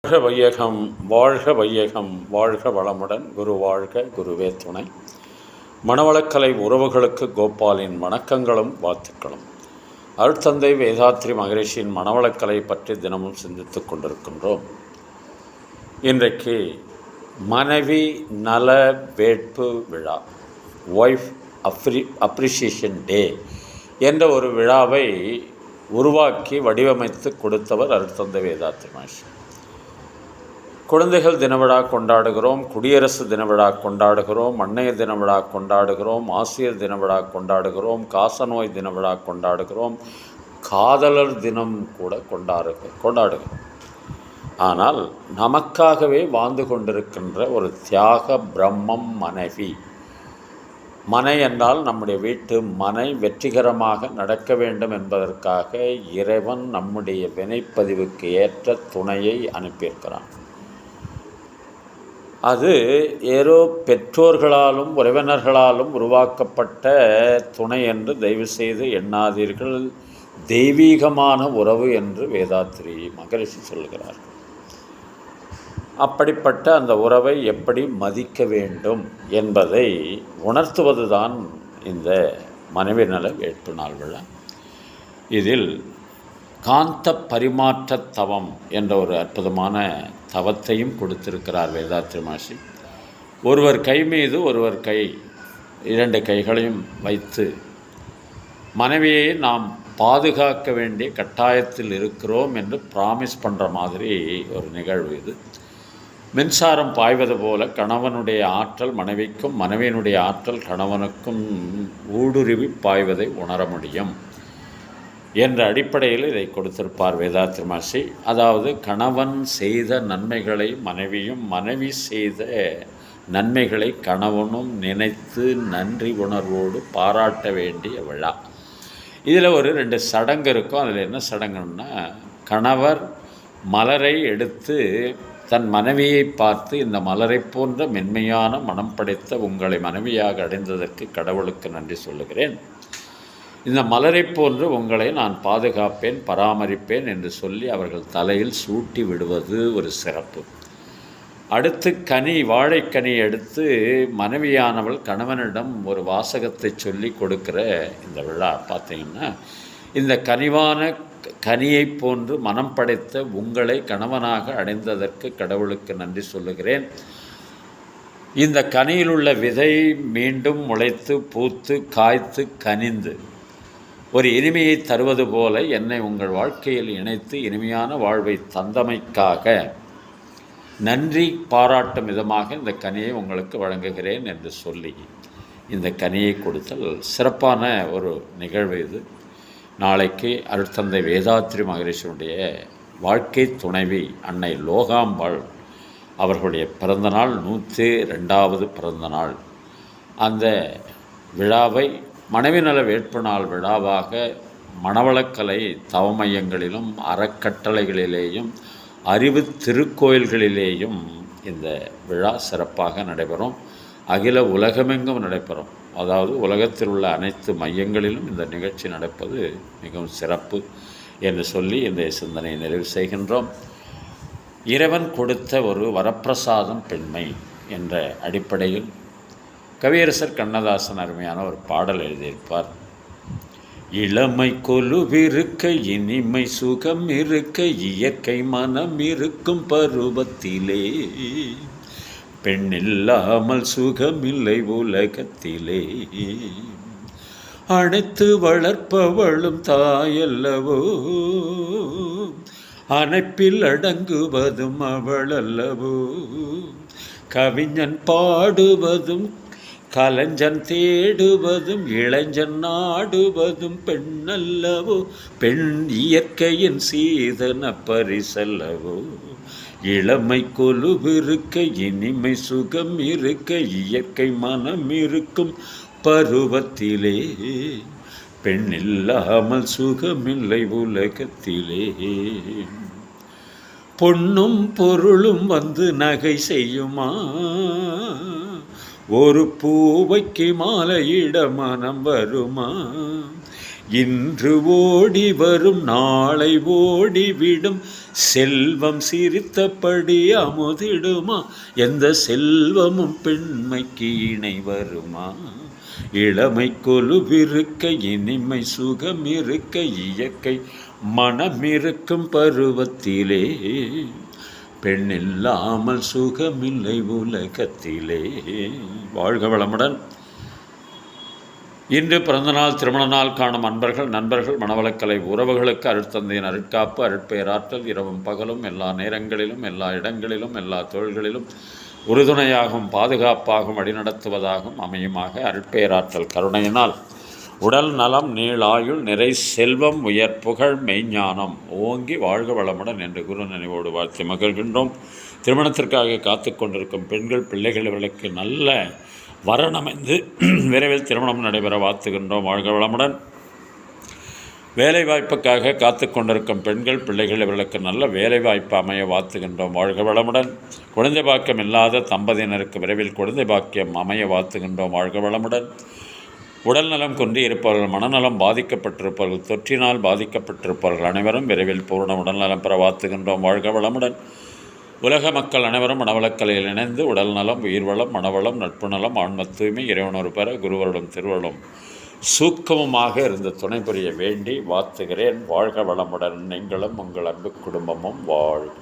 வாழ்க வையகம், வாழ்க வையகம், வாழ்க வளமுடன். குரு வாழ்க, குருவே துணை. மனவளக்கலை உறவுகளுக்கு கோபாலின் வணக்கங்களும் வாழ்த்துக்களும். அருட்தந்தை வேதாத்ரி மகரிஷியின் மனவளக்கலை பற்றி தினமும் சிந்தித்து கொண்டிருக்கின்றோம். இன்றைக்கு மனைவி நல வேட்பு விழா, ஒய்ஃப் அப்ரிசியேஷன் டே என்ற ஒரு விழாவை உருவாக்கி வடிவமைத்து கொடுத்தவர் அருட்தந்தை வேதாத்ரி மகரிஷி. குழந்தைகள் தின விழா கொண்டாடுகிறோம், குடியரசு தின விழா கொண்டாடுகிறோம், அன்னையர் தின விழா கொண்டாடுகிறோம், ஆசிரியர் தின விழா கொண்டாடுகிறோம், காசநோய் தின விழா கொண்டாடுகிறோம், காதலர் தினம் கூட கொண்டாடுகிறோம். ஆனால் நமக்காகவே வாழ்ந்து கொண்டிருக்கின்ற ஒரு தியாக பிரம்மம் மனைவி. மனை என்றால் நம்முடைய வீட்டு மனை வெற்றிகரமாக நடக்க வேண்டும் என்பதற்காக இறைவன் நம்முடைய வினைப்பதிவுக்கு ஏற்ற துணையை அனுப்பியிருக்கிறான். அது ஏதோ பெற்றோர்களாலும் உறவினர்களாலும் உருவாக்கப்பட்ட துணை என்று தயவு செய்து எண்ணாதீர்கள். தெய்வீகமான உறவு என்று வேதாத்ரி மகரிஷி சொல்கிறார்கள். அப்படிப்பட்ட அந்த உறவை எப்படி மதிக்க வேண்டும் என்பதை உணர்த்துவதுதான் இந்த மனைவி நல வேட்பு நாள் விழா. இதில் காந்த பரிமாற்ற தவம் என்ற ஒரு அற்புதமான தவத்தையும் கொடுத்திருக்கிறார் வேதாத்ரி மகரிஷி. ஒருவர் கை மீது ஒருவர் கை, இரண்டு கைகளையும் வைத்து மனைவியை நாம் பாதுகாக்க வேண்டிய கட்டாயத்தில் இருக்கிறோம் என்று ப்ராமிஸ் பண்ணுற மாதிரி ஒரு நிகழ்வு இது. மின்சாரம் பாய்வது போல கணவனுடைய ஆற்றல் மனைவிக்கும், மனைவியினுடைய ஆற்றல் கணவனுக்கும் ஊடுருவி பாய்வதை உணர முடியும் என்ற அடிப்படையில் இதை கொடுத்திருப்பார் வேதாத்ரி மகரிஷி. அதாவது கணவன் செய்த நன்மைகளை மனைவியும், மனைவி செய்த நன்மைகளை கணவனும் நினைத்து நன்றி உணர்வோடு பாராட்ட வேண்டிய விழா. இதில் ஒரு 2 சடங்கு இருக்கும். அதில் என்ன சடங்குன்னா, கணவர் மலரை எடுத்து தன் மனைவியை பார்த்து, இந்த மலரை போன்ற மென்மையான மனம் படைத்த உங்களை மனைவியாக அடைந்ததற்கு கடவுளுக்கு நன்றி சொல்லுகிறேன். இந்த மலரை போன்று உங்களை நான் பாதுகாப்பேன், பராமரிப்பேன் என்று சொல்லி அவர்கள் தலையில் சூட்டி விடுவது ஒரு சிறப்பு. அடுத்து வாழைக்கனி எடுத்து மனைவியானவள் கணவனிடம் ஒரு வாசகத்தை சொல்லி கொடுக்கிற இந்த விழா பார்த்திங்கன்னா, இந்த கனியை போன்று மனம் படைத்த உங்களை கணவனாக அடைந்ததற்கு கடவுளுக்கு நன்றி சொல்லுகிறேன். இந்த கனியில் உள்ள விதை மீண்டும் முளைத்து பூத்து காய்த்து கனிந்து ஒரு இனிமையை தருவது போல என்னை உங்கள் வாழ்க்கையில் இணைத்து இனிமையான வாழ்வை தந்தமைக்காக நன்றி பாராட்டும் விதமாக இந்த கனியை உங்களுக்கு வழங்குகிறேன் என்று சொல்லி இந்த கனியை கொடுத்தல் சிறப்பான ஒரு நிகழ்வு இது. நாளைக்கு அருட்தந்தை வேதாத்ரி மகரிஷியுடைய வாழ்க்கை துணைவி அன்னை லோகாம்பாள் அவர்களுடைய பிறந்தநாள், 102வது பிறந்தநாள். அந்த விழாவை மனைவி நல வேட்பு நாள் விழாவாக மனவளக்கலை தவமையங்களிலும் அறக்கட்டளைகளிலேயும் அறிவு திருக்கோயில்களிலேயும் இந்த விழா சிறப்பாக நடைபெறும். அகில உலகமெங்கும் நடைபெறும். அதாவது உலகத்தில் உள்ள அனைத்து மையங்களிலும் இந்த நிகழ்ச்சி நடப்பது மிகவும் சிறப்பு என்று சொல்லி இந்த சிந்தனையை நிறைவு செய்கின்றோம். இறைவன் கொடுத்த ஒரு வரப்பிரசாதம் பெண்மை என்ற அடிப்படையில் கவியரசர் கண்ணதாசன் அருமையான ஒரு பாடல் எழுதியிருப்பார். இளமை கொலுவிருக்க இனிமை சுகம் இருக்க இயற்கை மனம் இருக்கும் பருவத்திலே பெண்ணில்லாமல் சுகமில்லை உலகத்திலே அனைத்து வளர்ப்பவளும் தாயல்லவோ அணைப்பில் அடங்குவதும் அவள் அல்லவோ கவிஞன் பாடுவதும் கலைஞன் தேடுவதும் இளைஞன் நாடுவதும் பெண்ணல்லவோ பெண் இயற்கையின் சீதன பரிசல்லவோ இளமை கொலுவிருக்க இனிமை சுகம் இருக்க இயற்கை மனம் இருக்கும் பருவத்திலே பெண்ணில்லாமல் சுகமில்லை உலகத்திலே பொன்னும் பொருளும் வந்து நகை செய்யுமா ஒரு பூவைக்கு மாலையிட மனம் வருமா இன்று ஓடி வரும் நாளை ஓடிவிடும் செல்வம் சிரித்தபடி அமுதிடுமா எந்த செல்வமும் பெண்மைக்கு இணை வருமா இளமை கொலுவிருக்க இனிமை சுகம் இருக்க இயற்கை மனமிருக்கும் பருவத்திலே பெண் இல்லாமல் சுகமில்லை உலகத்திலே. வாழ்க வளமுடன். இன்று பிறந்தநாள் திருமண நாள் காணும் அன்பர்கள் நண்பர்கள் மனவளக்கலை உறவுகளுக்கு அருட்தந்தையின் அருட்காப்பு அருட்பெயராற்றல் இரவும் பகலும் எல்லா நேரங்களிலும் எல்லா இடங்களிலும் எல்லா தொழில்களிலும் உறுதுணையாகவும் பாதுகாப்பாகவும் வழிநடத்துவதாகவும் அமையுமாக அருட்பெயராற்றல் கருணையினால் உடல் நலம் நீளாயுள் நிறை செல்வம் உயர் புகழ் மெய்ஞானம் ஓங்கி வாழ்க வளமுடன் என்று குரு நினைவோடு வாழ்த்தி மகிழ்கின்றோம். திருமணத்திற்காக காத்து கொண்டிருக்கும் பெண்கள் பிள்ளைகள் இவர்களுக்கு நல்ல வரனமைந்து விரைவில் திருமணம் நடைபெற வாழ்த்துகின்றோம். வாழ்க வளமுடன். வேலைவாய்ப்புக்காக காத்து கொண்டிருக்கும் பெண்கள் பிள்ளைகள் இவர்களுக்கு நல்ல வேலைவாய்ப்பு அமைய வாழ்த்துகின்றோம். வாழ்க வளமுடன். குழந்தை பாக்கியம் இல்லாத தம்பதியினருக்கு விரைவில் குழந்தை பாக்கியம் அமைய வாழ்த்துகின்றோம். வாழ்க வளமுடன். உடல் நலம் குன்றி இருப்பவர்கள் மனநலம் பாதிக்கப்பட்டிருப்பவர்கள் தொற்றினால் பாதிக்கப்பட்டிருப்பவர்கள் அனைவரும் விரைவில் பூர்ண உடல்நலம் பெற வாழ்த்துகின்றோம். வாழ்க வளமுடன். உலக மக்கள் அனைவரும் மனவளக்கலையில் இணைந்து உடல் நலம் உயிர்வளம் மனவளம் நட்பு நலம் ஆன்ம தூய்மை இறைவனொரு பெற குருவருடன் திருவருளும் சூக்கமுமாக இருந்து துணை புரிய வேண்டி வாழ்த்துகிறேன். வாழ்க வளமுடன். நீங்களும் உங்கள் அன்பு குடும்பமும் வாழ்க.